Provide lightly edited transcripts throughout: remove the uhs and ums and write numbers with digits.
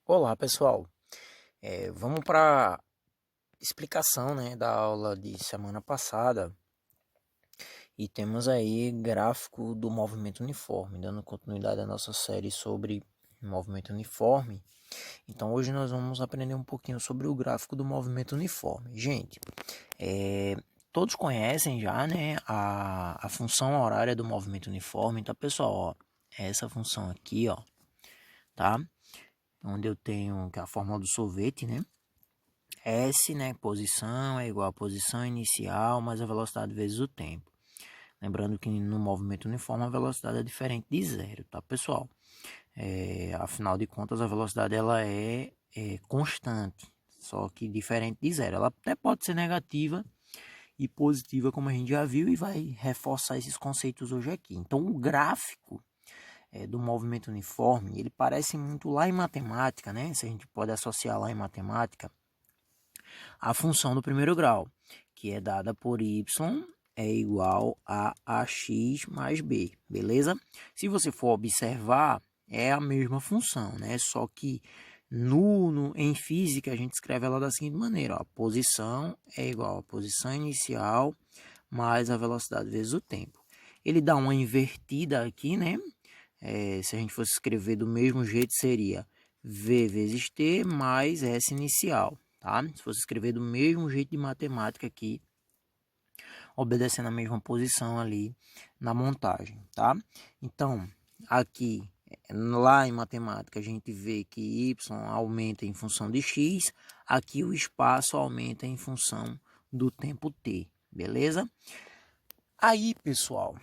Olá pessoal, vamos para explicação, né, da aula de semana passada e temos aí gráfico do movimento uniforme, dando continuidade à nossa série sobre movimento uniforme. Então hoje nós vamos aprender um pouquinho sobre o gráfico do movimento uniforme. Gente, todos conhecem já, né, a função horária do movimento uniforme. Então pessoal, ó, é essa função aqui, ó, tá? Onde eu tenho que é a fórmula do sorvete, né? S, né, posição é igual a posição inicial mais a velocidade vezes o tempo. Lembrando que no movimento uniforme a velocidade é diferente de zero, tá, pessoal? Afinal de contas, a velocidade ela é constante, só que diferente de zero. Ela até pode ser negativa e positiva, como a gente já viu, e vai reforçar esses conceitos hoje aqui. Então, o gráfico do movimento uniforme, ele parece muito lá em matemática, né? Se a gente pode associar lá em matemática, a função do primeiro grau, que é dada por y é igual a ax mais b, beleza? Se você for observar, é a mesma função, né? Só que em física a gente escreve ela da seguinte maneira, ó, a posição é igual a posição inicial mais a velocidade vezes o tempo. Ele dá uma invertida aqui, né? Se a gente fosse escrever do mesmo jeito, seria v vezes t mais s inicial, tá? Se fosse escrever do mesmo jeito de matemática aqui, obedecendo a mesma posição ali na montagem, tá? Então, aqui, lá em matemática, a gente vê que y aumenta em função de x, aqui o espaço aumenta em função do tempo t, beleza? Aí, pessoal,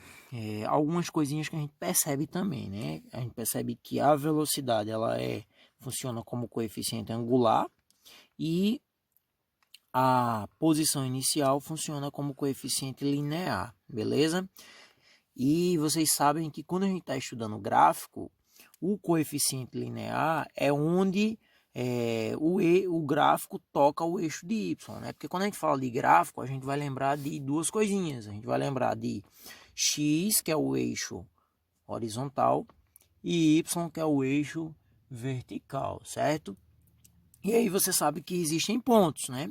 algumas coisinhas que a gente percebe também, né? A gente percebe que a velocidade funciona como coeficiente angular e a posição inicial funciona como coeficiente linear, beleza? E vocês sabem que quando a gente está estudando gráfico, o coeficiente linear é onde o gráfico toca o eixo de y, né? Porque quando a gente fala de gráfico, a gente vai lembrar de duas coisinhas. A gente vai lembrar de x, que é o eixo horizontal, e y, que é o eixo vertical, certo? E aí você sabe que existem pontos, né?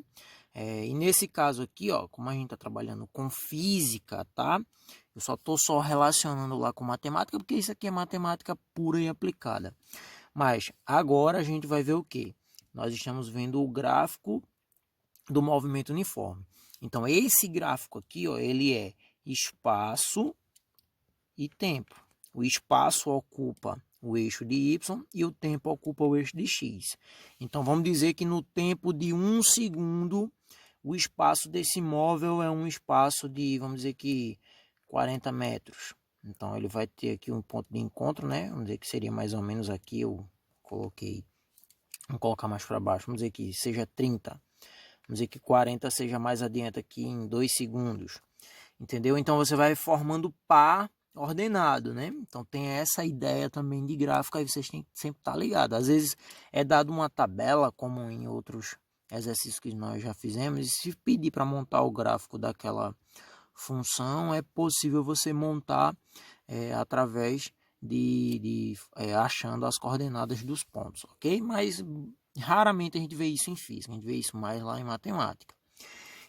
E nesse caso aqui, ó, como a gente está trabalhando com física, tá? Eu só relacionando lá com matemática, porque isso aqui é matemática pura e aplicada. Mas agora a gente vai ver o que? Nós estamos vendo o gráfico do movimento uniforme. Então esse gráfico aqui, ó, ele é espaço e tempo. O espaço ocupa o eixo de y e o tempo ocupa o eixo de x. Então vamos dizer que no tempo de 1 segundo, o espaço desse móvel é um espaço de, vamos dizer que 40 metros. Então ele vai ter aqui um ponto de encontro, né? Vamos dizer que seria mais ou menos aqui, eu coloquei, vamos colocar mais para baixo, vamos dizer que seja 30. Vamos dizer que 40 seja mais adiante aqui em 2 segundos. Entendeu? Então você vai formando par ordenado, né? Então tem essa ideia também de gráfico, aí vocês têm que sempre estar ligados. Às vezes é dado uma tabela, como em outros exercícios que nós já fizemos, e se pedir para montar o gráfico daquela função, é possível você montar através achando as coordenadas dos pontos, ok? Mas raramente a gente vê isso em física, a gente vê isso mais lá em matemática.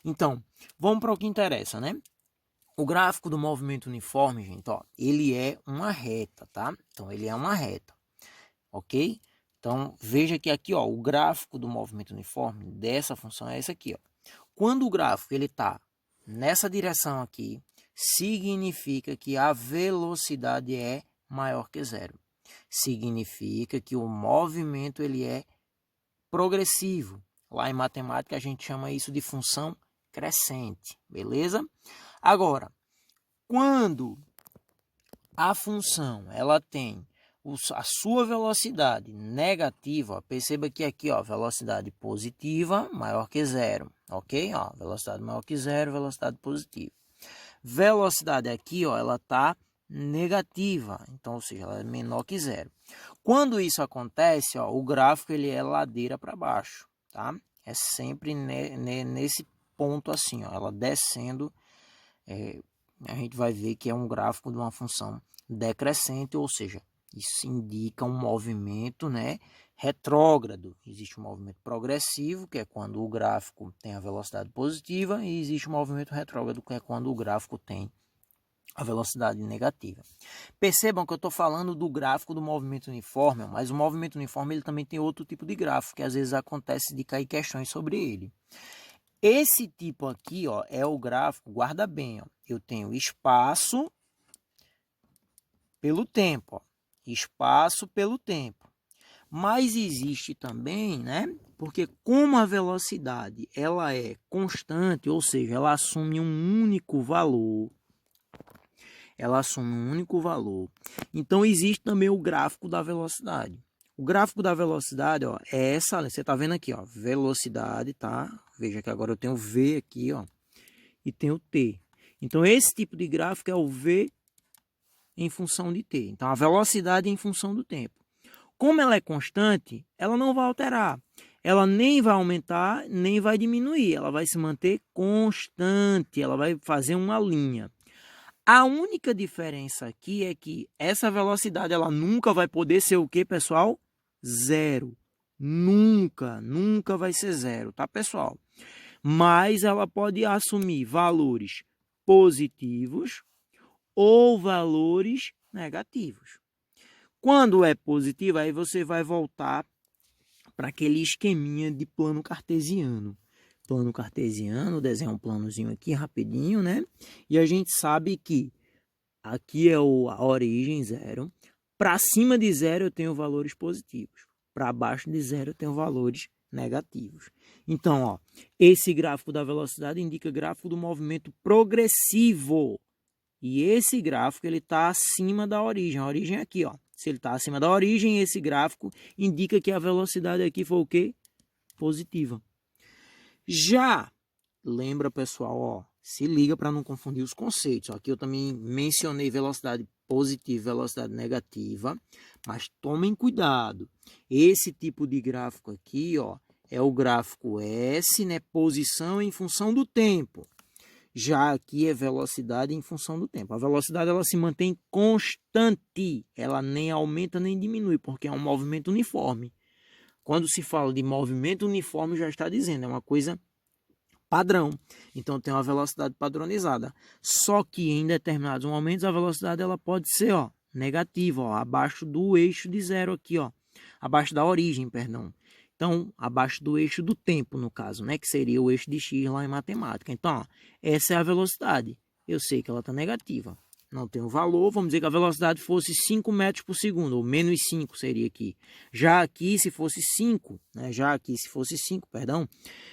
Então, vamos para o que interessa, né? O gráfico do movimento uniforme, gente, ó, ele é uma reta, tá? Então, ele é uma reta, ok? Então, veja que aqui, ó, o gráfico do movimento uniforme dessa função é esse aqui, ó. Quando o gráfico ele está nessa direção aqui, significa que a velocidade é maior que zero. Significa que o movimento ele é progressivo. Lá em matemática a gente chama isso de função crescente, beleza? Agora, quando a função ela tem a sua velocidade negativa, ó, perceba que aqui, ó, velocidade positiva maior que zero, ok? Ó, velocidade maior que zero, velocidade positiva. Velocidade aqui, ó, ela tá negativa, então, ou seja, ela é menor que zero. Quando isso acontece, ó, o gráfico ele é ladeira para baixo, tá? É sempre nesse ponto assim, ó, ela descendo. A gente vai ver que é um gráfico de uma função decrescente, ou seja, isso indica um movimento, né, retrógrado, existe um movimento progressivo, que é quando o gráfico tem a velocidade positiva, e existe um movimento retrógrado, que é quando o gráfico tem a velocidade negativa. Percebam que eu estou falando do gráfico do movimento uniforme, mas o movimento uniforme ele também tem outro tipo de gráfico, que às vezes acontece de cair questões sobre ele. Esse tipo aqui, ó, é o gráfico, guarda bem, ó, eu tenho espaço pelo tempo, ó, espaço pelo tempo. Mas existe também, né? Porque como a velocidade ela é constante, ou seja, ela assume um único valor. Então existe também o gráfico da velocidade. O gráfico da velocidade, ó, é essa, você tá vendo aqui, ó, velocidade, tá? Veja que agora eu tenho V aqui, ó, e tenho T. Então esse tipo de gráfico é o V em função de T. Então a velocidade em função do tempo. Como ela é constante, ela não vai alterar. Ela nem vai aumentar, nem vai diminuir. Ela vai se manter constante. Ela vai fazer uma linha. A única diferença aqui é que essa velocidade ela nunca vai poder ser o quê, pessoal? Zero. Nunca vai ser zero, tá, pessoal? Mas ela pode assumir valores positivos ou valores negativos. Quando é positivo, aí você vai voltar para aquele esqueminha de plano cartesiano. Plano cartesiano, desenhar um planozinho aqui rapidinho, né? E a gente sabe que aqui é a origem zero. Para cima de zero eu tenho valores positivos. Para baixo de zero eu tenho valores negativos. Então, ó, esse gráfico da velocidade indica gráfico do movimento progressivo. E esse gráfico ele está acima da origem. A origem é aqui, ó. Se ele está acima da origem, esse gráfico indica que a velocidade aqui foi o quê? Positiva. Já, lembra pessoal, ó, se liga para não confundir os conceitos. Aqui eu também mencionei velocidade positiva e velocidade negativa, mas tomem cuidado. Esse tipo de gráfico aqui, ó, é o gráfico S, né, posição em função do tempo. Já aqui é velocidade em função do tempo. A velocidade ela se mantém constante, ela nem aumenta nem diminui, porque é um movimento uniforme. Quando se fala de movimento uniforme, já está dizendo, é uma coisa padrão. Então tem uma velocidade padronizada. Só que em determinados momentos a velocidade ela pode ser, ó, negativa, ó, abaixo do eixo de zero aqui, ó, abaixo da origem, perdão. Então, abaixo do eixo do tempo, no caso, né? Que seria o eixo de x lá em matemática. Então, ó, essa é a velocidade. Eu sei que ela está negativa. Não tem um valor. Vamos dizer que a velocidade fosse 5 metros por segundo, ou menos 5 seria aqui. Já aqui, se fosse 5, né? Perdão,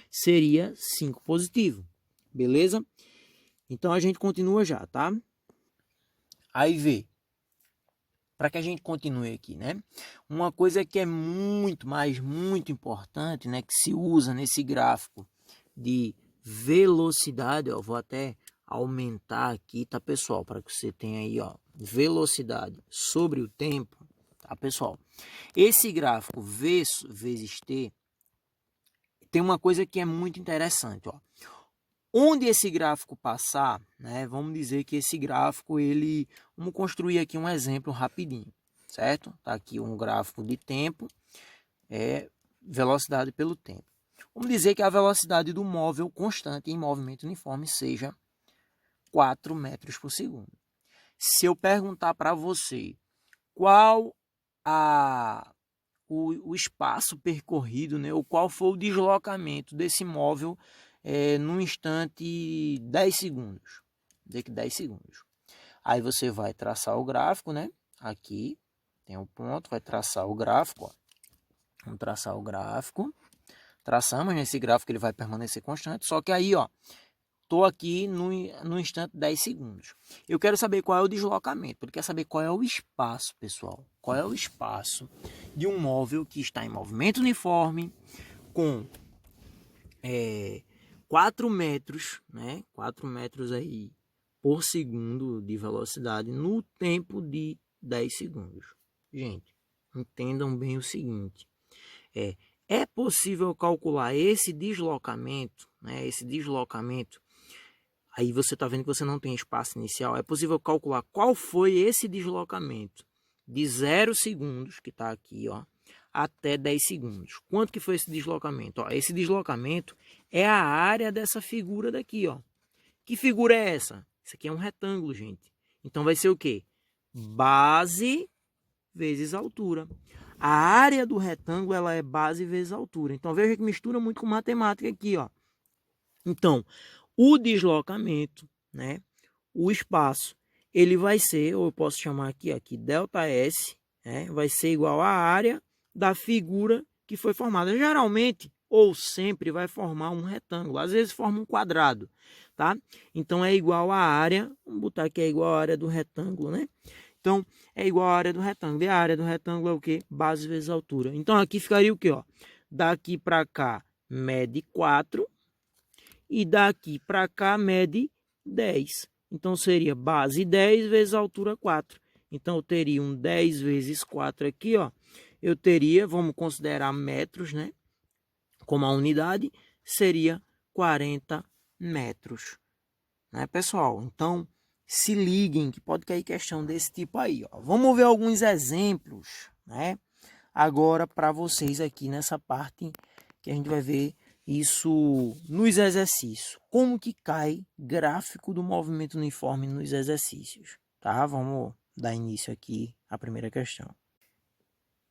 seria 5 positivo. Beleza? Então, a gente continua já, tá? Aí vê. Para que a gente continue aqui, né? Uma coisa que é muito importante, né? Que se usa nesse gráfico de velocidade, ó, vou até aumentar aqui, tá, pessoal? Para que você tenha aí, ó, velocidade sobre o tempo, tá, pessoal? Esse gráfico V vezes T tem uma coisa que é muito interessante, ó. Onde esse gráfico passar, né, vamos dizer que esse gráfico, vamos construir aqui um exemplo rapidinho, certo? Tá aqui um gráfico de tempo, velocidade pelo tempo. Vamos dizer que a velocidade do móvel constante em movimento uniforme seja 4 metros por segundo. Se eu perguntar para você qual o espaço percorrido, né, ou qual foi o deslocamento desse móvel num instante 10 segundos. Dizer que 10 segundos. Aí você vai traçar o gráfico, né? Aqui tem um ponto, vai traçar o gráfico. Ó. Vamos traçar o gráfico. Traçamos nesse gráfico, ele vai permanecer constante. Só que aí, ó, estou aqui no instante 10 segundos. Eu quero saber qual é o deslocamento. Ele quer saber qual é o espaço, pessoal. Qual é o espaço de um móvel que está em movimento uniforme com 4 metros, né? 4 metros aí por segundo de velocidade no tempo de 10 segundos. Gente, entendam bem o seguinte. É possível calcular esse deslocamento, né? Esse deslocamento. Aí você está vendo que você não tem espaço inicial. É possível calcular qual foi esse deslocamento de 0 segundos, que está aqui, ó, até 10 segundos. Quanto que foi esse deslocamento? Ó, esse deslocamento é a área dessa figura daqui, ó. Que figura é essa? Isso aqui é um retângulo, gente. Então vai ser o quê? Base vezes altura. A área do retângulo ela é base vezes altura. Então veja que mistura muito com matemática aqui, ó. Então, o deslocamento, né? O espaço, ele vai ser, ou eu posso chamar aqui ΔS, né? Vai ser igual à área da figura que foi formada. Geralmente, ou sempre, vai formar um retângulo. Às vezes forma um quadrado, tá? Então, é igual à área, vamos botar aqui, é igual à área do retângulo, né? Então, é igual à área do retângulo. E a área do retângulo é o quê? Base vezes altura. Então, aqui ficaria o quê? Ó? Daqui para cá, mede 4. E daqui para cá, mede 10. Então, seria base 10 vezes altura 4. Então, eu teria um 10 vezes 4 aqui, ó. Eu teria, vamos considerar metros, né? Como a unidade, seria 40 metros. Né, pessoal? Então, se liguem que pode cair questão desse tipo aí, ó. Vamos ver alguns exemplos, né? Agora, para vocês aqui nessa parte que a gente vai ver isso nos exercícios. Como que cai gráfico do movimento uniforme nos exercícios, tá? Vamos dar início aqui à primeira questão.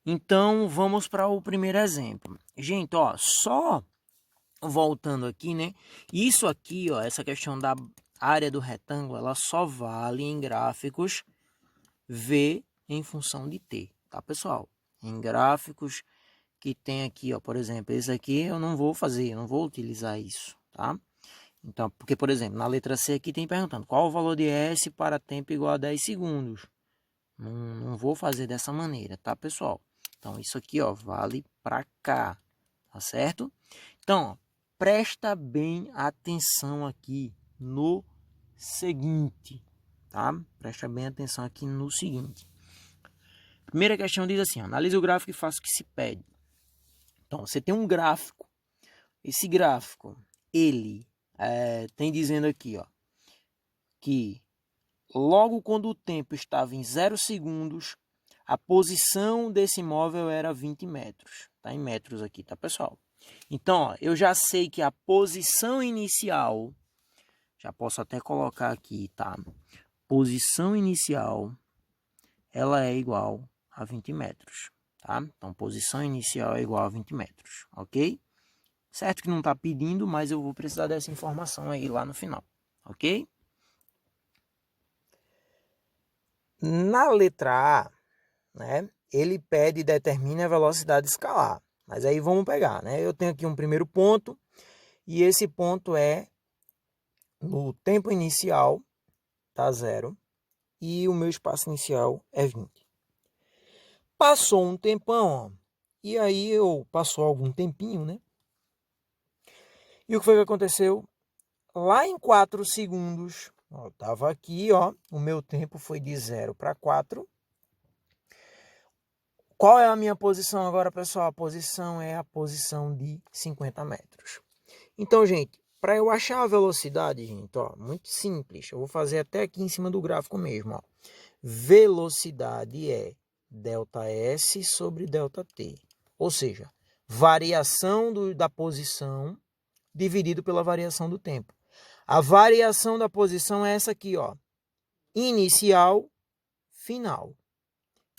Então, vamos para o primeiro exemplo. Gente, ó, só voltando aqui, né? Isso aqui, ó, essa questão da área do retângulo, ela só vale em gráficos V em função de T, tá, pessoal? Em gráficos que tem aqui, ó, por exemplo, esse aqui eu não vou fazer, eu não vou utilizar isso, tá? Então, porque, por exemplo, na letra C aqui tem perguntando qual o valor de S para tempo igual a 10 segundos. Não vou fazer dessa maneira, tá, pessoal? Então, isso aqui, ó, vale para cá, tá certo? Então, ó, presta bem atenção aqui no seguinte, tá? Presta bem atenção aqui no seguinte. Primeira questão diz assim, analise o gráfico e faça o que se pede. Então, você tem um gráfico. Esse gráfico, ele tem dizendo aqui, ó, que logo quando o tempo estava em 0 segundos, a posição desse móvel era 20 metros. Tá em metros aqui, tá, pessoal? Então, ó, eu já sei que a posição inicial, já posso até colocar aqui, tá? Posição inicial, ela é igual a 20 metros. Tá? Então, posição inicial é igual a 20 metros, ok? Certo que não está pedindo, mas eu vou precisar dessa informação aí lá no final, ok? Na letra A, né, ele pede e determine a velocidade escalar. Mas aí vamos pegar, né? Eu tenho aqui um primeiro ponto, e esse ponto é no tempo inicial, tá 0, e o meu espaço inicial é 20. Passou um tempão, ó, e aí passou algum tempinho, né? E o que foi que aconteceu? Lá em 4 segundos, ó, tava aqui, ó, o meu tempo foi de 0 para 4. Qual é a minha posição agora, pessoal? A posição é a posição de 50 metros. Então, gente, para eu achar a velocidade, gente, ó, muito simples. Eu vou fazer até aqui em cima do gráfico mesmo, ó. Velocidade é ΔS sobre ΔT. Ou seja, variação da posição dividido pela variação do tempo. A variação da posição é essa aqui, ó. Inicial, final.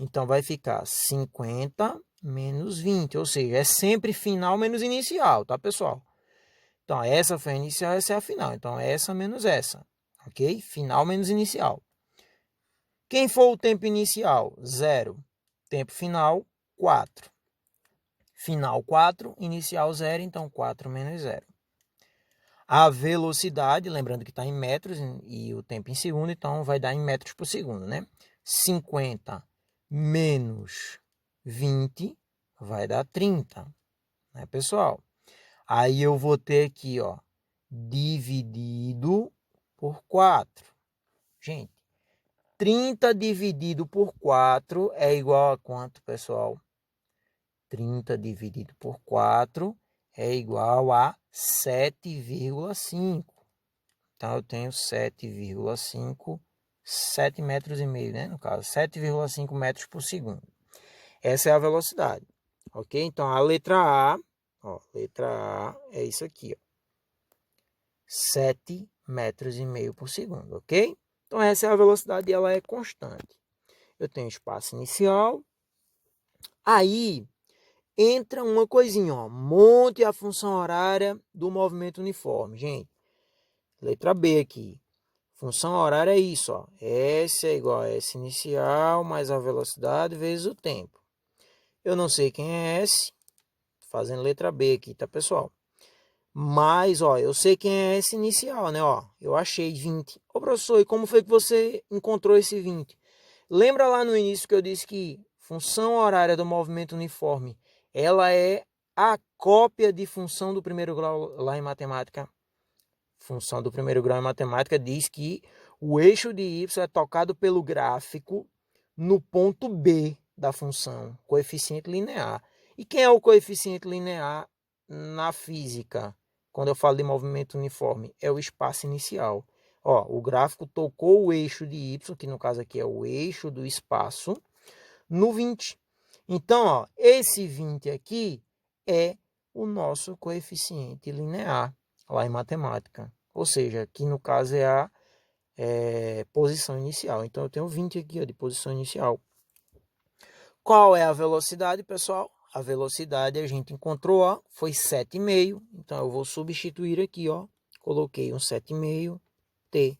Então, vai ficar 50 menos 20. Ou seja, é sempre final menos inicial, tá, pessoal? Então, essa foi a inicial, essa é a final. Então, essa menos essa. Ok? Final menos inicial. Quem for o tempo inicial? 0. Tempo final, 4. Final, 4. Inicial, 0. Então, 4 menos 0. A velocidade, lembrando que está em metros e o tempo em segundo, então vai dar em metros por segundo, né? 50 menos 20 vai dar 30, né, pessoal? Aí eu vou ter aqui, ó, dividido por 4. Gente, 30 dividido por 4 é igual a quanto, pessoal? 30 dividido por 4 é igual a 7,5. Então, eu tenho 7,5, 7 metros e meio, né? No caso, 7,5 metros por segundo. Essa é a velocidade. ok? Então, a letra A, ó, letra A é isso aqui, ó. 7,5 metros por segundo, ok? Então, essa é a velocidade e ela é constante. Eu tenho espaço inicial. Aí, entra uma coisinha, ó. Monte a função horária do movimento uniforme. Gente, letra B aqui. Função horária é isso, ó. S é igual a S inicial mais a velocidade vezes o tempo. Eu não sei quem é S, fazendo letra B aqui, tá, pessoal? Mas, ó, eu sei quem é S inicial, né? Ó, eu achei 20. Ô, professor, e como foi que você encontrou esse 20? Lembra lá no início que eu disse que função horária do movimento uniforme, ela é a cópia de função do primeiro grau lá em matemática? Função do primeiro grau em matemática diz que o eixo de y é tocado pelo gráfico no ponto B da função, coeficiente linear. E quem é o coeficiente linear na física? Quando eu falo de movimento uniforme, é o espaço inicial. Ó, o gráfico tocou o eixo de y, que no caso aqui é o eixo do espaço, no 20. Então, ó, esse 20 aqui é o nosso coeficiente linear lá em matemática. Ou seja, aqui no caso é a posição inicial. Então, eu tenho 20 aqui ó, de posição inicial. Qual é a velocidade, pessoal? A velocidade a gente encontrou, ó, foi 7,5. Então, eu vou substituir aqui, ó. Coloquei um 7,5 t.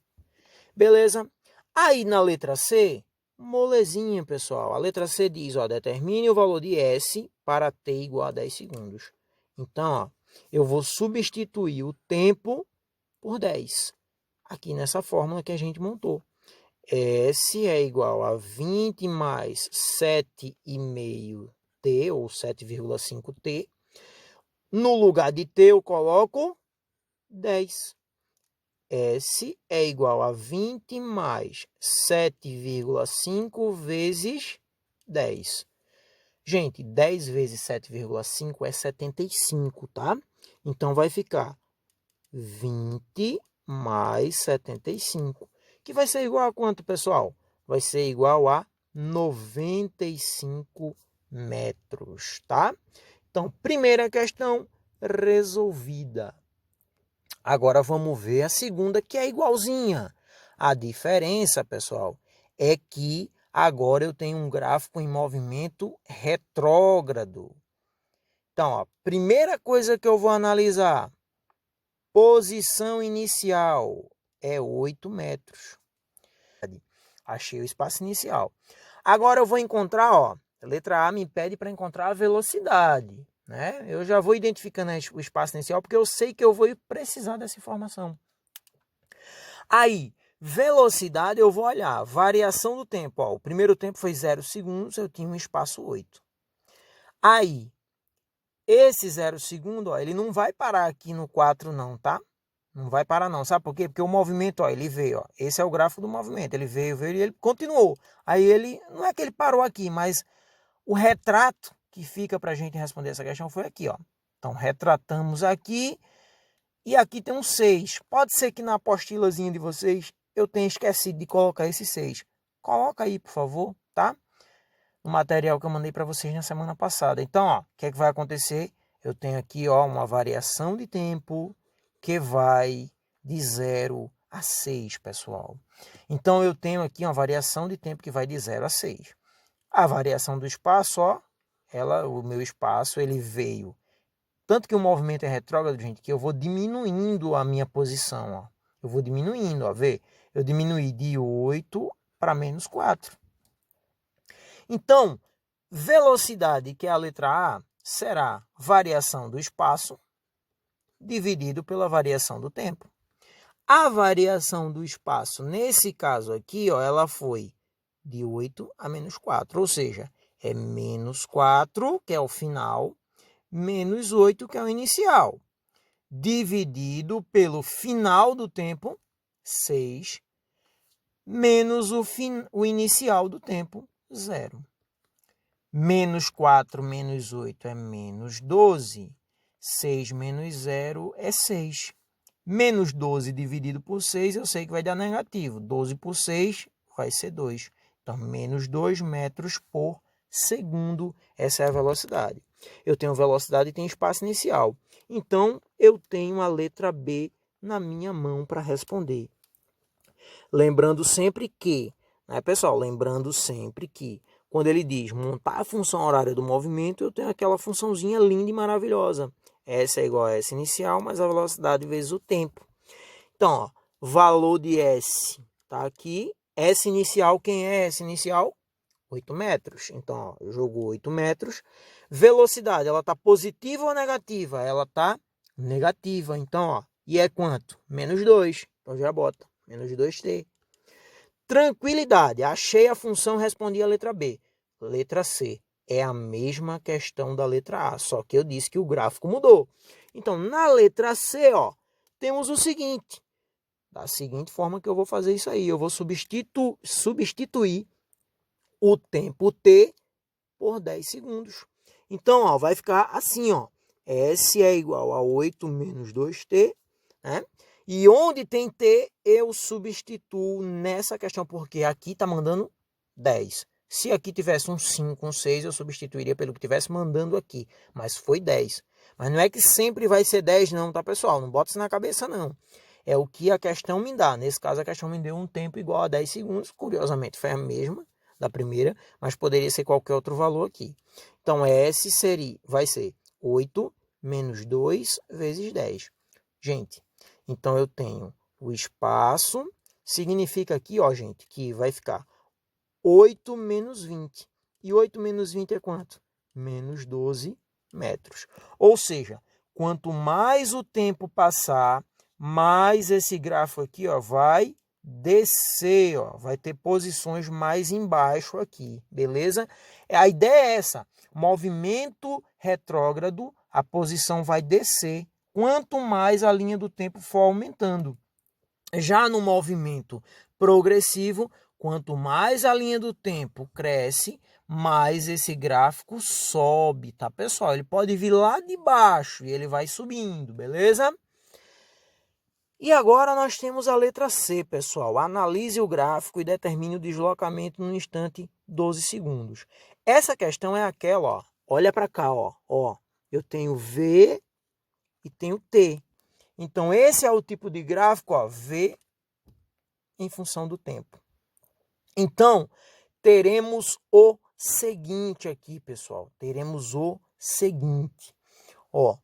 Beleza? Aí, na letra C, molezinha, pessoal. A letra C diz, ó, determine o valor de S para t igual a 10 segundos. Então, ó, eu vou substituir o tempo por 10. Aqui nessa fórmula que a gente montou. S é igual a 20 mais 7,5t, ou 7,5t. No lugar de t, eu coloco 10. S é igual a 20 mais 7,5 vezes 10. Gente, 10 vezes 7,5 é 75, tá? Então, vai ficar 20 mais 75. Que vai ser igual a quanto, pessoal? Vai ser igual a 95 metros, tá? Então, primeira questão resolvida. Agora vamos ver a segunda, que é igualzinha. A diferença, pessoal, é que agora eu tenho um gráfico em movimento retrógrado. Então, ó, primeira coisa que eu vou analisar, posição inicial é 8 metros. Achei o espaço inicial. Agora eu vou encontrar, ó, a letra A me pede para encontrar a velocidade. Né? Eu já vou identificando o espaço inicial porque eu sei que eu vou precisar dessa informação. Aí, velocidade eu vou olhar, variação do tempo. Ó, o primeiro tempo foi 0 segundos, eu tinha um espaço 8. Aí, esse 0 segundo, ó, ele não vai parar aqui no 4 não, tá? Não vai parar não, sabe por quê? Porque o movimento, ó, ele veio, ó, esse é o gráfico do movimento, ele veio e ele continuou. Aí ele, não é que ele parou aqui, mas o retrato que fica para a gente responder essa questão foi aqui, ó. Então, retratamos aqui e aqui tem um 6. Pode ser que na apostilazinha de vocês eu tenha esquecido de colocar esse 6. Coloca aí, por favor, tá? No material que eu mandei para vocês na semana passada. Então, ó, o que é que vai acontecer? Eu tenho aqui, ó, uma variação de tempo que vai de 0 a 6, pessoal. Então, eu tenho aqui uma variação de tempo que vai de 0 a 6. A variação do espaço, ó, o meu espaço, ele veio. Tanto que o movimento é retrógrado, gente, que eu vou diminuindo a minha posição, ó. Eu vou diminuindo, ó, vê? Eu diminuí de 8 para menos 4. Então, velocidade, que é a letra A, será variação do espaço dividido pela variação do tempo. A variação do espaço, nesse caso aqui, ó, ela foi de 8 a menos 4, ou seja, é menos 4, que é o final, menos 8, que é o inicial, dividido pelo final do tempo, 6, menos o inicial do tempo, 0. Menos 4 menos 8 é menos 12. 6 menos 0 é 6. Menos 12 dividido por 6, eu sei que vai dar negativo. 12 por 6 vai ser 2. Então, menos 2 metros por segundo. Essa é a velocidade. Eu tenho velocidade e tenho espaço inicial. Então, eu tenho a letra B na minha mão para responder. Lembrando sempre que, né, pessoal? Lembrando sempre que, quando ele diz montar a função horária do movimento, eu tenho aquela funçãozinha linda e maravilhosa. S é igual a S inicial, mais a velocidade vezes o tempo. Então, ó, valor de S está aqui. S inicial, quem é S inicial? 8 metros. Então, ó, jogou 8 metros. Velocidade, ela está positiva ou negativa? Ela está negativa. Então, ó, e é quanto? Menos 2. Então, já bota. Menos 2t. Tranquilidade. Achei a função, respondi a letra B. Letra C. É a mesma questão da letra A, só que eu disse que o gráfico mudou. Então, na letra C, ó, temos o seguinte. Da seguinte forma que eu vou fazer isso aí. Eu vou substituir o tempo t por 10 segundos. Então, ó, vai ficar assim, ó. S é igual a 8 menos 2t, né? E onde tem t, eu substituo nessa questão, porque aqui está mandando 10. Se aqui tivesse um 5, um 6, eu substituiria pelo que tivesse mandando aqui. Mas foi 10. Mas não é que sempre vai ser 10 não, tá, pessoal? Não bota isso na cabeça, não. É o que a questão me dá. Nesse caso, a questão me deu um tempo igual a 10 segundos. Curiosamente, foi a mesma da primeira, mas poderia ser qualquer outro valor aqui. Então, S vai ser 8 menos 2 vezes 10. Gente, então eu tenho o espaço, significa aqui, ó, gente, que vai ficar 8 menos 20. E 8 menos 20 é quanto? Menos 12 metros. Ou seja, quanto mais o tempo passar, mais esse gráfico aqui, ó, vai descer, ó, vai ter posições mais embaixo aqui, beleza? A ideia é essa, movimento retrógrado, a posição vai descer, quanto mais a linha do tempo for aumentando. Já no movimento progressivo, quanto mais a linha do tempo cresce, mais esse gráfico sobe, tá, pessoal? Ele pode vir lá de baixo e ele vai subindo, beleza? E agora nós temos a letra C, pessoal. Analise o gráfico e determine o deslocamento no instante 12 segundos. Essa questão é aquela, ó. Olha para cá, ó. Eu tenho V e tenho T. Então, esse é o tipo de gráfico, ó, V em função do tempo. Então, teremos o seguinte aqui, pessoal. Teremos o seguinte. Ó,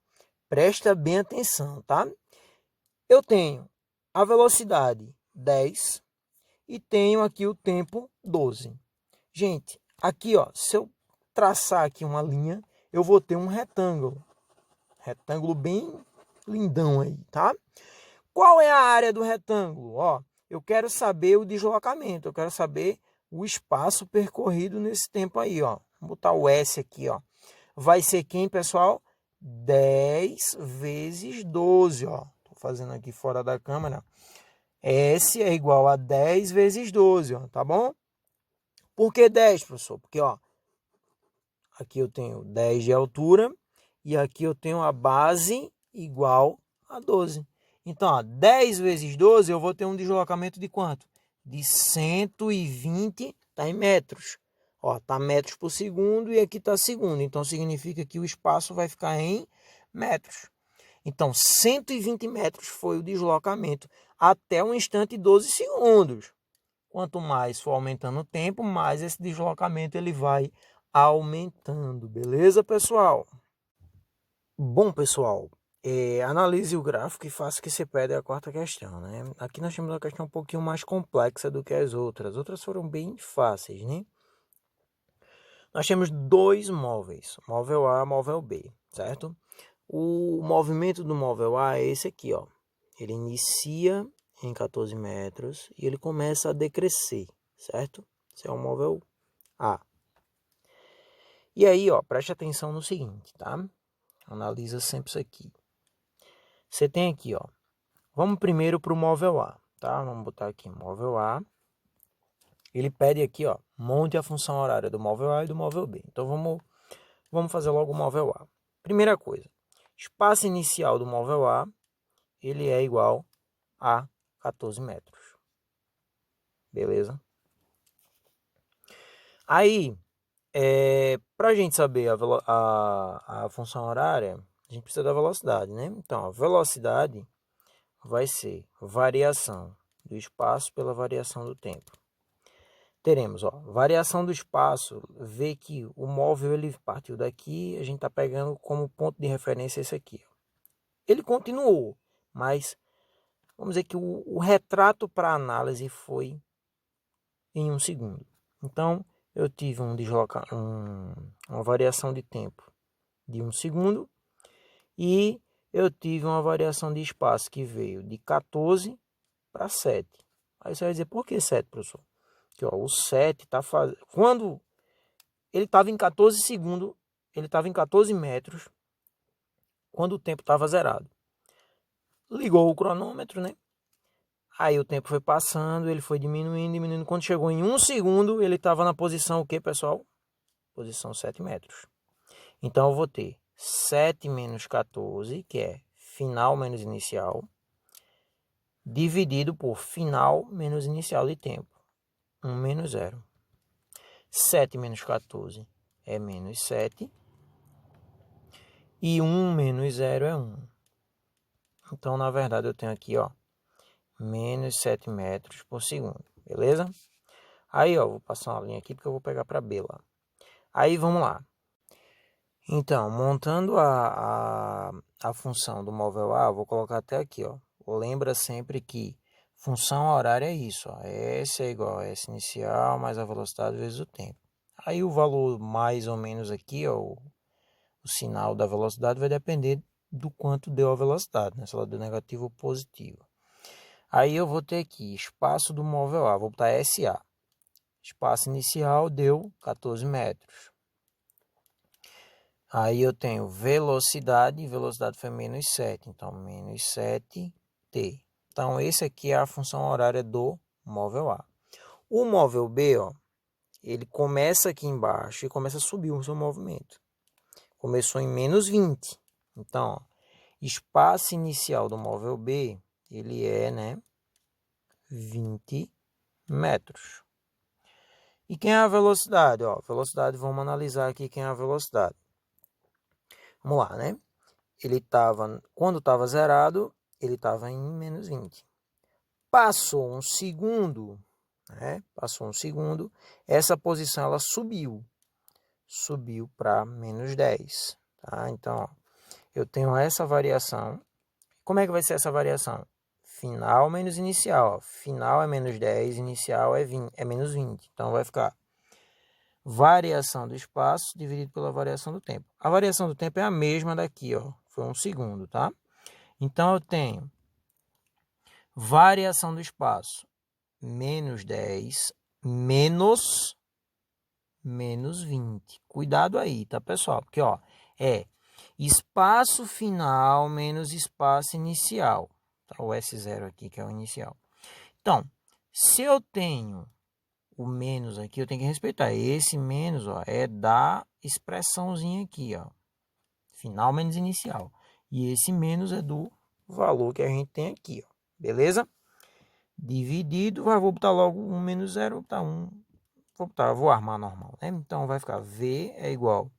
presta bem atenção, tá? Eu tenho a velocidade 10 e tenho aqui o tempo 12. Gente, aqui, ó, se eu traçar aqui uma linha, eu vou ter um retângulo. Retângulo bem lindão aí, tá? Qual é a área do retângulo? Ó, eu quero saber o deslocamento, eu quero saber o espaço percorrido nesse tempo aí, ó. Vou botar o S aqui, ó. Vai ser quem, pessoal? 10 vezes 12, ó. Tô fazendo aqui fora da câmera. S é igual a 10 vezes 12, ó, tá bom? Por que 10, professor? Porque, ó, aqui eu tenho 10 de altura e aqui eu tenho a base igual a 12. Então, ó, 10 vezes 12 eu vou ter um deslocamento de quanto? De 120, tá em metros. Ó, tá metros por segundo e aqui tá segundo. Então, significa que o espaço vai ficar em metros. Então, 120 metros foi o deslocamento até um instante e 12 segundos. Quanto mais for aumentando o tempo, mais esse deslocamento ele vai aumentando. Beleza, pessoal? Bom, pessoal, analise o gráfico e faça o que se pede a quarta questão, né? Aqui nós temos uma questão um pouquinho mais complexa do que as outras. As outras foram bem fáceis, né? Nós temos dois móveis, móvel A e móvel B, certo? O movimento do móvel A é esse aqui, ó. Ele inicia em 14 metros e ele começa a decrescer, certo? Esse é o móvel A. E aí, ó, preste atenção no seguinte, tá? Analisa sempre isso aqui. Você tem aqui, ó. Vamos primeiro para o móvel A, tá? Vamos botar aqui móvel A. Ele pede aqui, ó, monte a função horária do móvel A e do móvel B. Então, vamos fazer logo o móvel A. Primeira coisa, espaço inicial do móvel A, ele é igual a 14 metros. Beleza? Aí, Para a gente saber a função horária, a gente precisa da velocidade, né? Então, a velocidade vai ser variação do espaço pela variação do tempo. Teremos, variação do espaço, vê que o móvel ele partiu daqui, a gente está pegando como ponto de referência esse aqui. Ele continuou, mas vamos dizer que o retrato para análise foi em 1 segundo. Então, eu tive uma variação de tempo de 1 segundo e eu tive uma variação de espaço que veio de 14 para 7. Aí você vai dizer, por que 7, professor? Porque o 7 está fazendo... Quando ele estava em 14 segundos, ele estava em 14 metros, quando o tempo estava zerado. Ligou o cronômetro, né? Aí o tempo foi passando, ele foi diminuindo. Quando chegou em 1 segundo, ele estava na posição o quê, pessoal? Posição 7 metros. Então eu vou ter 7 menos 14, que é final menos inicial, dividido por final menos inicial de tempo. 1 menos 0. 7 menos 14 é menos 7. E 1 menos 0 é 1. Então, na verdade, eu tenho aqui, menos 7 metros por segundo. Beleza? Aí, vou passar uma linha aqui porque eu vou pegar para B lá. Aí, vamos lá. Então, montando a função do móvel A, eu vou colocar até aqui, Lembra sempre que função horária é isso, S é igual a S inicial mais a velocidade vezes o tempo. Aí o valor mais ou menos aqui, o sinal da velocidade vai depender do quanto deu a velocidade, né? Se ela deu negativo ou positivo. Aí eu vou ter aqui espaço do móvel A, vou botar SA. Espaço inicial deu 14 metros. Aí eu tenho velocidade foi menos 7, então menos 7t. Então esse aqui é a função horária do móvel A. O móvel B, ele começa aqui embaixo e começa a subir o seu movimento. Começou em menos 20. Então, espaço inicial do móvel B, ele é, 20 metros. E quem é a velocidade? Velocidade, vamos analisar aqui quem é a velocidade. Vamos lá, né? Quando estava zerado, ele estava em menos 20. Passou um segundo, essa posição ela subiu para menos 10. Tá? Então, eu tenho essa variação. Como é que vai ser essa variação? Final menos inicial. Final é menos 10, inicial é menos 20. Então, vai ficar variação do espaço dividido pela variação do tempo. A variação do tempo é a mesma daqui, foi 1 segundo, tá? Então, eu tenho variação do espaço menos 10 menos 20. Cuidado aí, tá, pessoal? Porque, é espaço final menos espaço inicial. Tá? O S0 aqui, que é o inicial. Então, se eu tenho o menos aqui, eu tenho que respeitar. Esse menos, é da expressãozinha aqui, final menos inicial. E esse menos é do valor que a gente tem aqui, beleza? Dividido, vou botar logo 1 menos 0, vou botar 1. Vou armar normal, né? Então, vai ficar V é igual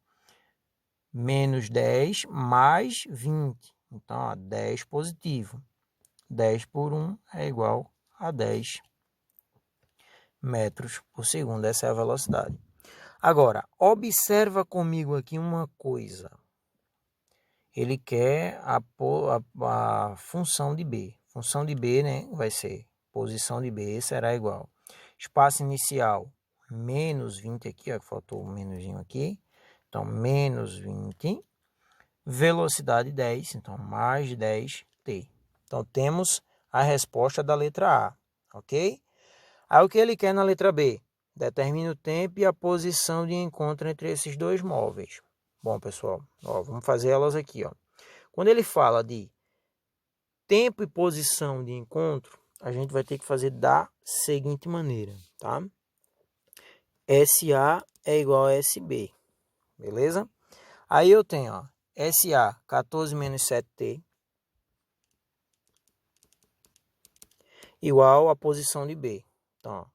menos 10 mais 20. Então, 10 positivo. 10 por 1 é igual a 10 metros por segundo. Essa é a velocidade. Agora, observa comigo aqui uma coisa. Ele quer a função de B. Função de B, vai ser posição de B será igual espaço inicial menos 20 aqui, que faltou um menuzinho aqui. Então, menos 20. Velocidade 10, então mais 10t. Então, temos a resposta da letra A, ok? Aí, o que ele quer na letra B? Determine o tempo e a posição de encontro entre esses dois móveis. Bom, pessoal, vamos fazer elas aqui. Quando ele fala de tempo e posição de encontro, a gente vai ter que fazer da seguinte maneira, tá? SA é igual a SB, beleza? Aí eu tenho, SA 14 menos 7t igual a posição de B. Então,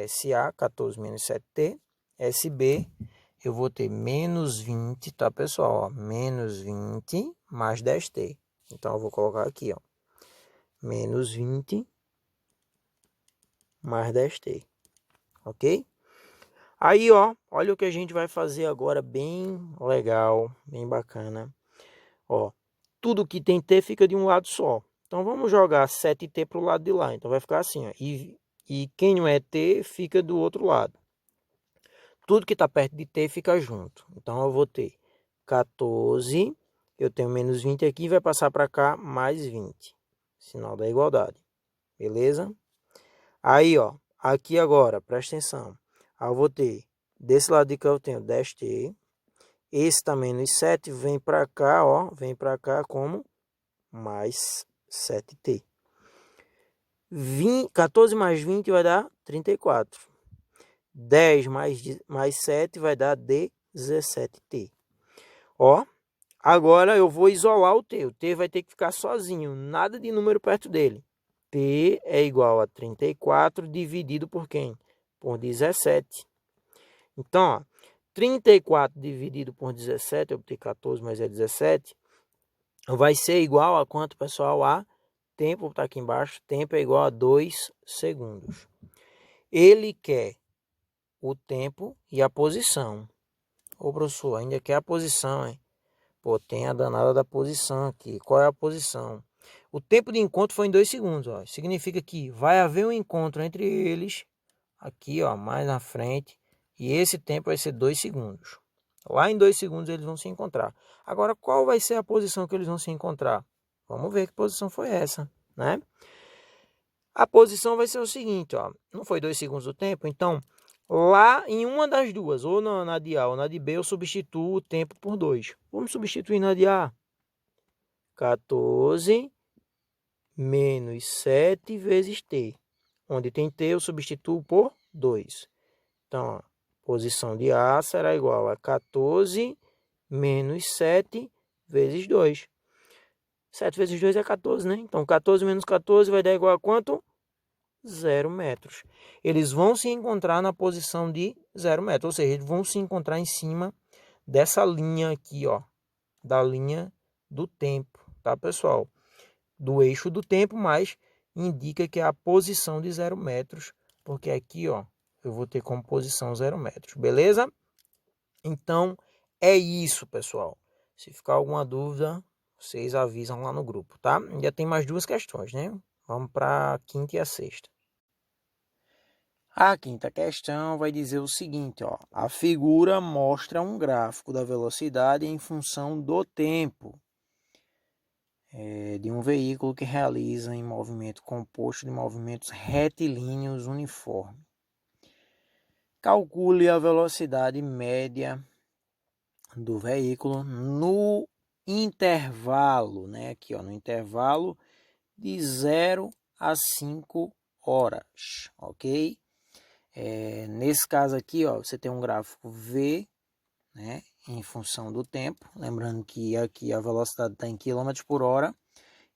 SA 14 menos 7t, SB eu vou ter menos 20, tá, pessoal? Ó, menos 20 mais 10t. Então, eu vou colocar aqui, ó, menos 20 mais 10t, ok? Aí, ó, olha o que a gente vai fazer agora, bem legal, bem bacana. Ó, tudo que tem t fica de um lado só. Então, vamos jogar 7t para o lado de lá. Então, vai ficar assim, ó. E quem não é t fica do outro lado. Tudo que está perto de t fica junto. Então, eu vou ter 14, eu tenho menos 20 aqui, vai passar para cá mais 20. Sinal da igualdade. Beleza? Aí, ó, aqui agora, presta atenção. Eu vou ter, desse lado de cá eu tenho 10t. Esse tá menos 7, vem para cá, ó, vem para cá como mais 7t. 14 mais 20 vai dar 34. 10 mais 7 vai dar 17t. Ó, agora eu vou isolar o t. O t vai ter que ficar sozinho, nada de número perto dele. T é igual a 34 dividido por quem? Por 17. Então, ó, 34 dividido por 17, eu botei 14, mas é 17, vai ser igual a quanto, pessoal? A tempo, está aqui embaixo, tempo é igual a 2 segundos. Ele quer o tempo e a posição. Ô, professor, ainda quer a posição, hein? Pô, tem a danada da posição aqui. Qual é a posição? O tempo de encontro foi em 2 segundos, ó. Significa que vai haver um encontro entre eles, aqui, ó, mais na frente, e esse tempo vai ser 2 segundos. Lá em 2 segundos eles vão se encontrar. Agora, qual vai ser a posição que eles vão se encontrar? Vamos ver que posição foi essa, né? A posição vai ser o seguinte, ó. Não foi 2 segundos do tempo? Então, lá em uma das duas, ou na de A ou na de B, eu substituo o tempo por 2. Vamos substituir na de A. 14 menos 7 vezes t. Onde tem t, eu substituo por 2. Então, a posição de A será igual a 14 menos 7 vezes 2. 7 vezes 2 é 14, né? Então, 14 menos 14 vai dar igual a quanto? 0 metros. Eles vão se encontrar na posição de 0 metros. Ou seja, eles vão se encontrar em cima dessa linha aqui, ó. Da linha do tempo, tá, pessoal? Do eixo do tempo, mas indica que é a posição de 0 metros. Porque aqui, ó, eu vou ter como posição 0 metros, beleza? Então, é isso, pessoal. Se ficar alguma dúvida, vocês avisam lá no grupo, tá? Ainda tem mais 2 questões, né? Vamos para a quinta e a sexta. A quinta questão vai dizer o seguinte, ó. A figura mostra um gráfico da velocidade em função do tempo de um veículo que realiza em movimento composto de movimentos retilíneos uniformes. Calcule a velocidade média do veículo no intervalo, né? Aqui, ó, no intervalo de 0 a 5 horas, ok? Nesse caso aqui, ó, você tem um gráfico V, né, em função do tempo. Lembrando que aqui a velocidade está em km por hora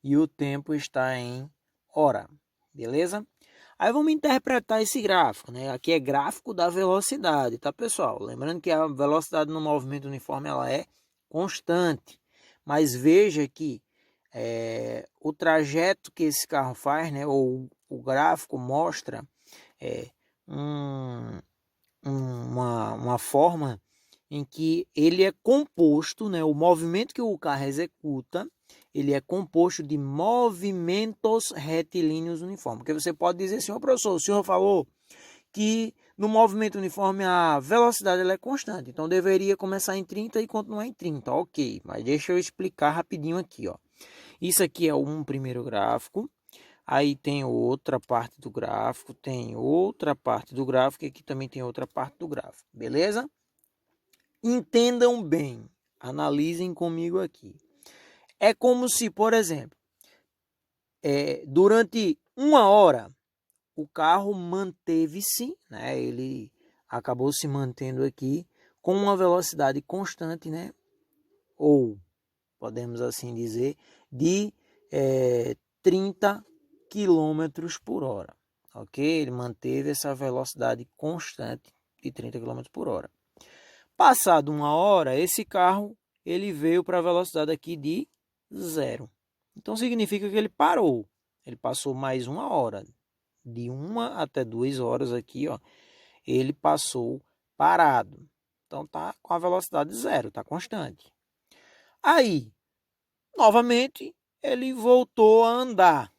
e o tempo está em hora, beleza? Aí vamos interpretar esse gráfico, né? Aqui é gráfico da velocidade, tá, pessoal? Lembrando que a velocidade no movimento uniforme ela é constante, mas veja que o trajeto que esse carro faz, né? Ou o gráfico mostra uma forma em que ele é composto, né? O movimento que o carro executa, ele é composto de movimentos retilíneos uniformes. Porque você pode dizer assim, professor, o senhor falou que no movimento uniforme a velocidade ela é constante, então deveria começar em 30 e continuar em 30, ok. Mas deixa eu explicar rapidinho aqui, ó. Isso aqui é um primeiro gráfico. Aí tem outra parte do gráfico, tem outra parte do gráfico e aqui também tem outra parte do gráfico, beleza? Entendam bem, analisem comigo aqui. É como se, por exemplo, durante 1 hora o carro manteve-se, né? Ele acabou se mantendo aqui com uma velocidade constante, né? Ou, podemos assim dizer, de 30 km por hora, ok? Ele manteve essa velocidade constante de 30 km por hora. Passado 1 hora, esse carro ele veio para a velocidade aqui de 0. Então significa que ele parou. Ele passou mais 1 hora. De 1 até 2 horas aqui, ó, ele passou parado. Então tá com a velocidade 0, tá constante. Aí, novamente, ele voltou a andar.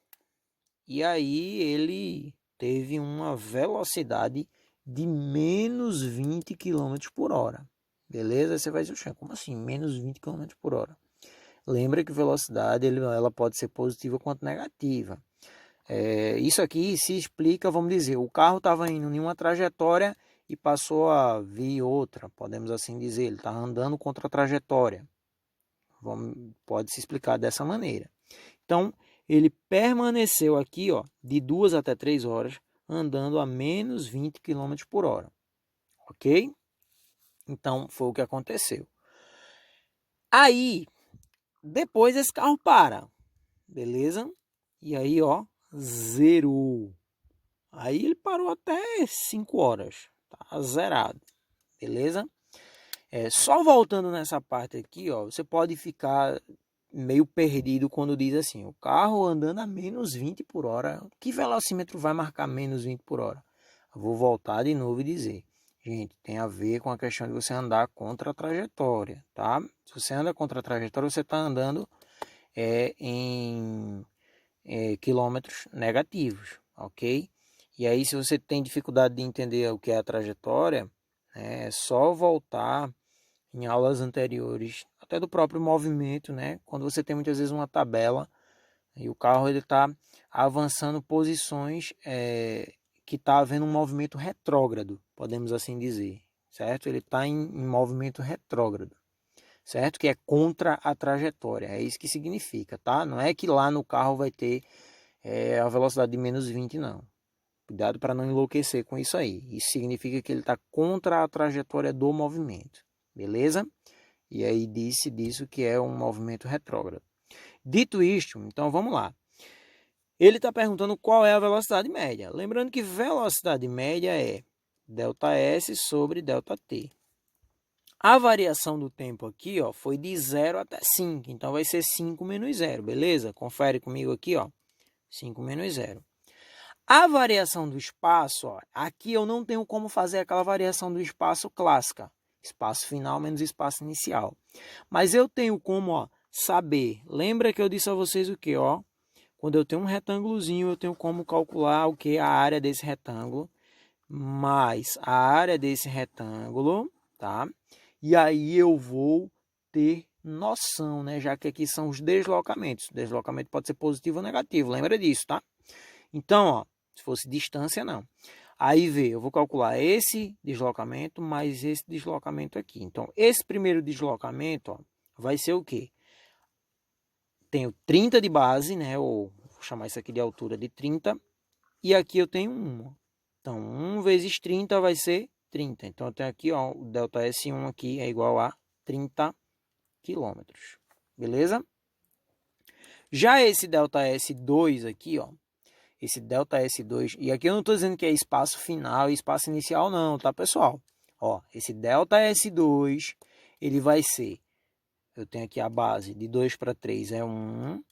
E aí ele teve uma velocidade de menos 20 km por hora. Beleza? Você vai dizer, como assim? Menos 20 km por hora. Lembra que velocidade ela pode ser positiva quanto negativa. Isso aqui se explica, vamos dizer, o carro estava indo em uma trajetória e passou a vir outra, podemos assim dizer, ele está andando contra a trajetória. Pode se explicar dessa maneira. Então, ele permaneceu aqui, ó, de 2 até 3 horas, andando a menos 20 km por hora. Ok? Então, foi o que aconteceu. Aí, depois esse carro para. Beleza? E aí, ó, zerou. Aí ele parou até 5 horas. Tá zerado. Beleza? Só voltando nessa parte aqui, ó, você pode ficar meio perdido quando diz assim, o carro andando a menos 20 por hora. Que velocímetro vai marcar menos 20 por hora? Eu vou voltar de novo e dizer. Gente, tem a ver com a questão de você andar contra a trajetória, tá? Se você anda contra a trajetória, você está andando em quilômetros negativos, ok? E aí, se você tem dificuldade de entender o que é a trajetória, é só voltar em aulas anteriores, até do próprio movimento, né? Quando você tem muitas vezes uma tabela e o carro ele está avançando posições que está havendo um movimento retrógrado, podemos assim dizer, certo? Ele está em movimento retrógrado, certo? Que é contra a trajetória, é isso que significa, tá? Não é que lá no carro vai ter a velocidade de menos 20, não. Cuidado para não enlouquecer com isso aí. Isso significa que ele está contra a trajetória do movimento, beleza? E aí disse disso que é um movimento retrógrado. Dito isto, então vamos lá. Ele está perguntando qual é a velocidade média. Lembrando que velocidade média é ΔS sobre ΔT. A variação do tempo aqui, ó, foi de 0 até 5. Então vai ser 5 menos 0, beleza? Confere comigo aqui, ó. 5 menos 0. A variação do espaço, ó, aqui eu não tenho como fazer aquela variação do espaço clássica. Espaço final menos espaço inicial. Mas eu tenho como, ó, saber. Lembra que eu disse a vocês o que, ó? Quando eu tenho um retângulozinho, eu tenho como calcular o que? A área desse retângulo mais a área desse retângulo, tá? E aí eu vou ter noção, né? Já que aqui são os deslocamentos. O deslocamento pode ser positivo ou negativo, lembra disso, tá? Então, ó, se fosse distância, não. Aí eu vou calcular esse deslocamento mais esse deslocamento aqui. Então, esse primeiro deslocamento, ó, vai ser o quê? Tenho 30 de base, né? Ou vou chamar isso aqui de altura de 30. E aqui eu tenho 1. Então, 1 vezes 30 vai ser 30. Então, eu tenho aqui, ó, o ΔS1 aqui é igual a 30 quilômetros. Beleza? Já esse ΔS2 aqui, ó, esse ΔS2, e aqui eu não estou dizendo que é espaço final e espaço inicial não, tá, pessoal? Ó, esse ΔS2, ele vai ser, eu tenho aqui a base de 2 para 3 é 1,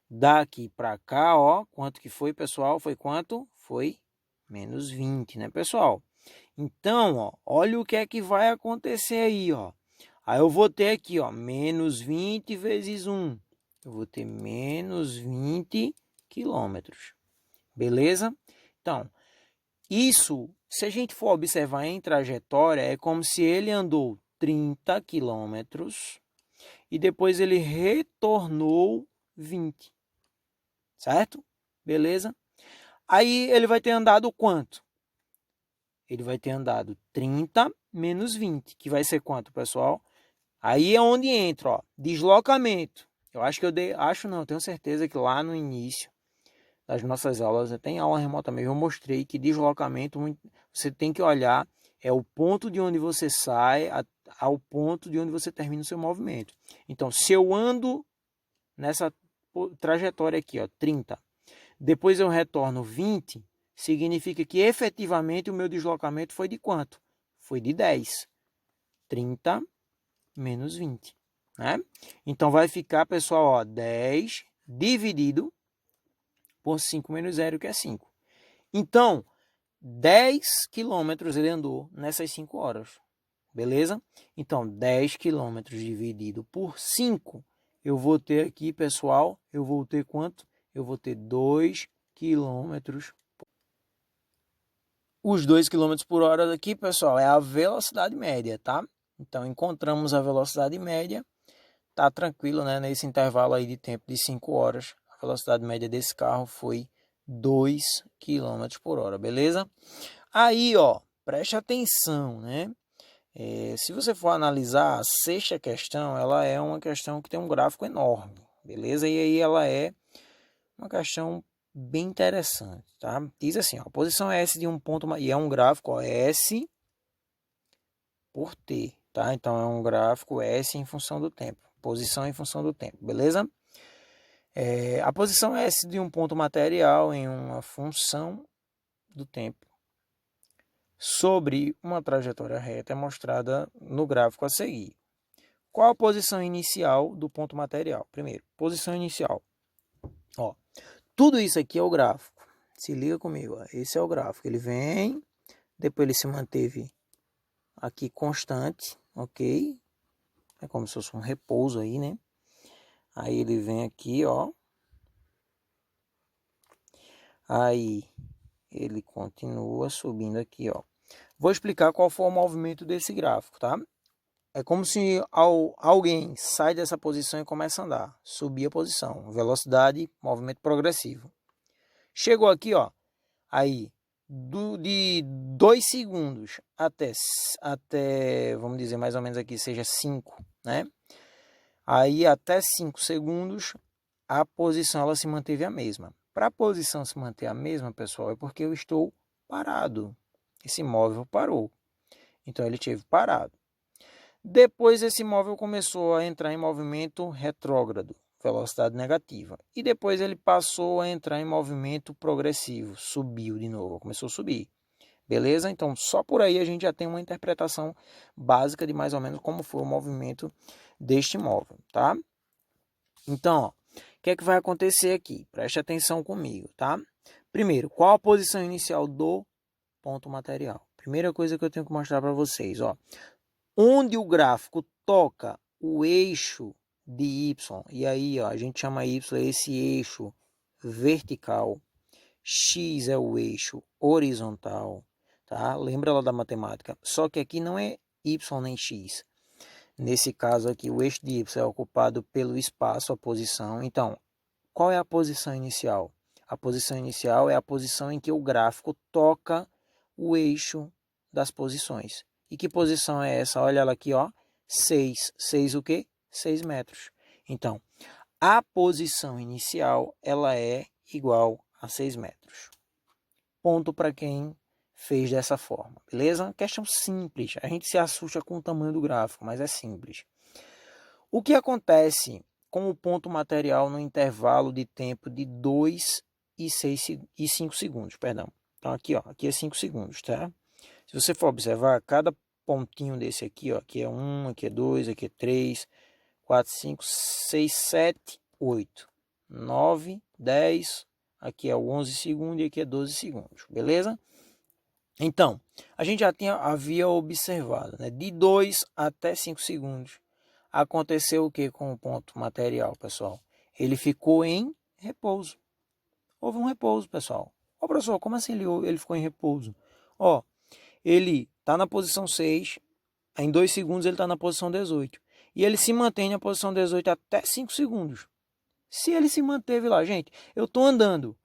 daqui para cá, ó, quanto que foi, pessoal? Foi quanto? Foi menos 20, né, pessoal? Então, ó, olha o que é que vai acontecer aí, ó. Aí eu vou ter aqui, ó, menos 20 vezes 1. Eu vou ter menos 20 quilômetros. Beleza? Então, isso, se a gente for observar em trajetória, é como se ele andou 30 quilômetros e depois ele retornou 20. Certo? Beleza? Aí ele vai ter andado quanto? Ele vai ter andado 30 menos 20, que vai ser quanto, pessoal? Aí é onde entra, ó, deslocamento. Eu acho que tenho certeza que lá no início das nossas aulas, até em aula remota mesmo, eu mostrei que deslocamento, você tem que olhar, é o ponto de onde você sai ao ponto de onde você termina o seu movimento. Então, se eu ando nessa trajetória aqui, ó, 30, depois eu retorno 20, significa que efetivamente o meu deslocamento foi de quanto? Foi de 10. 30 menos 20, né? Então, vai ficar, pessoal, ó, 10 dividido por 5 menos 0, que é 5. Então, 10 quilômetros ele andou nessas 5 horas, beleza? Então, 10 quilômetros dividido por 5, eu vou ter aqui, pessoal, eu vou ter quanto? Eu vou ter 2 quilômetros. Os 2 quilômetros por hora daqui, pessoal, é a velocidade média, tá? Então, encontramos a velocidade média, tá tranquilo, né? Nesse intervalo aí de tempo de 5 horas, a velocidade média desse carro foi 2 quilômetros por hora, beleza? Aí, ó, preste atenção, né? Se você for analisar a sexta questão, ela é uma questão que tem um gráfico enorme, beleza? E aí ela é uma questão bem interessante, tá? Diz assim, ó, a posição S de um ponto, e é um gráfico, ó, S por T, tá? Então é um gráfico S em função do tempo, posição em função do tempo, beleza? A posição S de um ponto material em uma função do tempo sobre uma trajetória reta é mostrada no gráfico a seguir. Qual a posição inicial do ponto material? Primeiro, posição inicial. Ó, tudo isso aqui é o gráfico. Se liga comigo, ó. Esse é o gráfico. Ele vem, depois ele se manteve aqui constante, ok? É como se fosse um repouso aí, né? Aí ele vem aqui, ó. Aí ele continua subindo aqui, ó. Vou explicar qual foi o movimento desse gráfico, tá? É como se alguém sai dessa posição e começa a andar. Subir a posição. Velocidade, movimento progressivo. Chegou aqui, ó. Aí, de 2 segundos até, vamos dizer mais ou menos aqui, seja 5, né? Aí, até 5 segundos, a posição ela se manteve a mesma. Para a posição se manter a mesma, pessoal, é porque eu estou parado. Esse móvel parou. Então, ele esteve parado. Depois, esse móvel começou a entrar em movimento retrógrado, velocidade negativa. E depois ele passou a entrar em movimento progressivo, subiu de novo, começou a subir. Beleza? Então, só por aí a gente já tem uma interpretação básica de mais ou menos como foi o movimento deste móvel, tá? Então, ó, o que é que vai acontecer aqui? Preste atenção comigo, tá? Primeiro, qual a posição inicial do ponto material? Primeira coisa que eu tenho que mostrar para vocês, ó. Onde o gráfico toca o eixo de Y, e aí ó, a gente chama Y esse eixo vertical, X é o eixo horizontal, tá? Lembra lá da matemática? Só que aqui não é Y nem X. Nesse caso aqui, o eixo de Y é ocupado pelo espaço, a posição. Então, qual é a posição inicial? A posição inicial é a posição em que o gráfico toca o eixo das posições. E que posição é essa? Olha ela aqui, ó. 6. 6 o quê? 6 metros. Então, a posição inicial, ela é igual a 6 metros. Ponto para quem fez dessa forma, beleza? Questão simples. A gente se assusta com o tamanho do gráfico, mas é simples. O que acontece com o ponto material no intervalo de tempo de 2 e 5 segundos, perdão. Então aqui, ó, aqui é 5 segundos, tá? Se você for observar, cada pontinho desse aqui, ó, aqui é 1, aqui é 2, aqui é 3, 4, 5, 6, 7, 8, 9, 10, aqui é o 11 segundos e aqui é 12 segundos, beleza? Então, a gente já havia observado, né, de 2 até 5 segundos, aconteceu o que com o ponto material, pessoal? Ele ficou em repouso. Houve um repouso, pessoal. Ó, professor, como assim ele ficou em repouso? Ó, ele está na posição 6, em 2 segundos ele está na posição 18. E ele se mantém na posição 18 até 5 segundos. Se ele se manteve lá, gente, eu estou andando.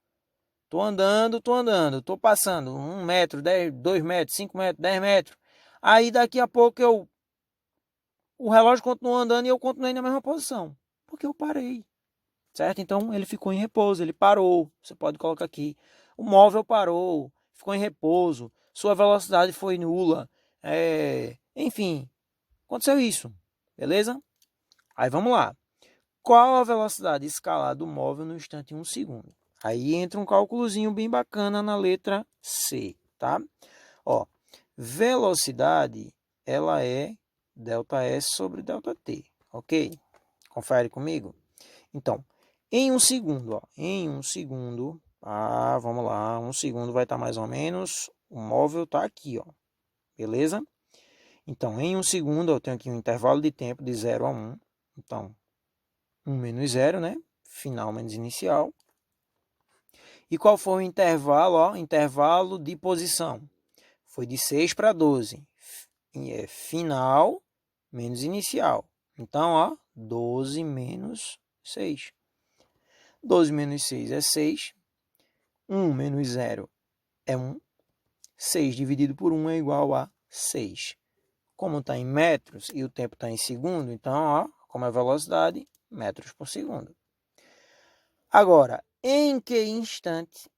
Estou passando 1 metro, 10, 2 metros, 5 metros, 10 metros. Aí daqui a pouco o relógio continuou andando e eu continuei na mesma posição. Porque eu parei. Certo? Então ele ficou em repouso, ele parou. Você pode colocar aqui. O móvel parou, ficou em repouso. Sua velocidade foi nula. Enfim, aconteceu isso. Beleza? Aí vamos lá. Qual a velocidade escalar do móvel no instante 1 segundo? Aí entra um cálculozinho bem bacana na letra C, tá? Ó, velocidade, ela é ΔS sobre ΔT, ok? Confere comigo? Então, em um segundo, vamos lá, um segundo vai estar mais ou menos, o móvel está aqui, ó, beleza? Então, em um segundo, eu tenho aqui um intervalo de tempo de 0 a 1, então, 1 menos 0, né? Final menos inicial. E qual foi o intervalo? Ó, intervalo de posição. Foi de 6 para 12. Final menos inicial. Então, ó, 12 menos 6. 12 menos 6 é 6. 1 menos 0 é 1. 6 dividido por 1 é igual a 6. Como está em metros e o tempo está em segundo, então, ó, como é velocidade, metros por segundo. Agora, em que instante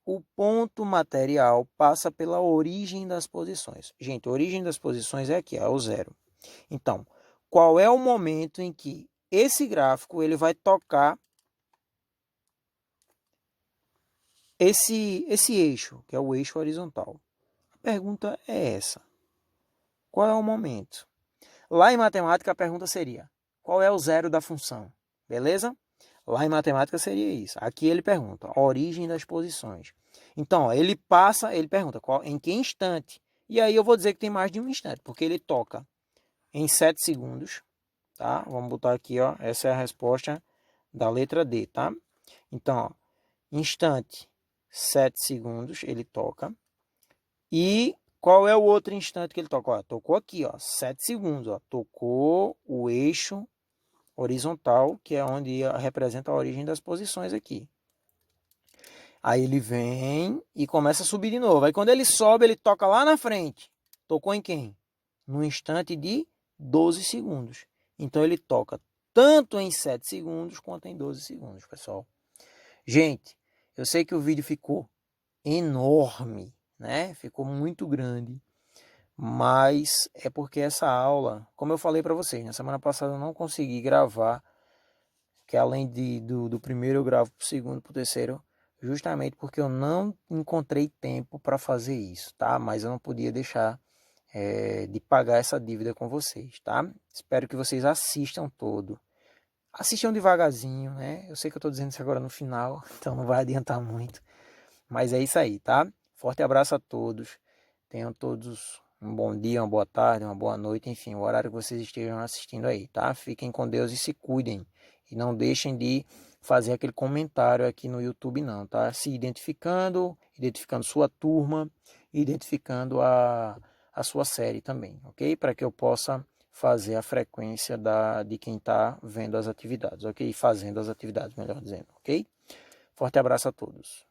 o ponto material passa pela origem das posições? Gente, a origem das posições é aqui, é o zero. Então, qual é o momento em que esse gráfico ele vai tocar esse eixo, que é o eixo horizontal? A pergunta é essa. Qual é o momento? Lá em matemática, a pergunta seria, qual é o zero da função? Beleza? Lá em matemática seria isso. Aqui ele pergunta, a origem das posições. Então, ó, ele pergunta em que instante. E aí eu vou dizer que tem mais de um instante, porque ele toca em 7 segundos. Tá? Vamos botar aqui, ó, essa é a resposta da letra D, tá? Então, ó, instante, 7 segundos, ele toca. E qual é o outro instante que ele toca? Ó, tocou aqui, ó, 7 segundos, ó, tocou o eixo horizontal, que é onde representa a origem das posições aqui. Aí ele vem e começa a subir de novo. Aí quando ele sobe, ele toca lá na frente. Tocou em quem? No instante de 12 segundos. Então ele toca tanto em 7 segundos quanto em 12 segundos, pessoal. Gente, eu sei que o vídeo ficou enorme, né? Ficou muito grande. Mas é porque essa aula, como eu falei para vocês, na semana passada eu não consegui gravar, que além do primeiro eu gravo para o segundo, para o terceiro, justamente porque eu não encontrei tempo para fazer isso, tá? Mas eu não podia deixar de pagar essa dívida com vocês, tá? Espero que vocês assistam todo. Assistam devagarzinho, né? Eu sei que eu estou dizendo isso agora no final, então não vai adiantar muito. Mas é isso aí, tá? Forte abraço a todos. Tenham todos um bom dia, uma boa tarde, uma boa noite, enfim, o horário que vocês estejam assistindo aí, tá? Fiquem com Deus e se cuidem. E não deixem de fazer aquele comentário aqui no YouTube não, tá? Se identificando sua turma, identificando a sua série também, ok? Para que eu possa fazer a frequência de quem está vendo as atividades, ok? Fazendo as atividades, melhor dizendo, ok? Forte abraço a todos.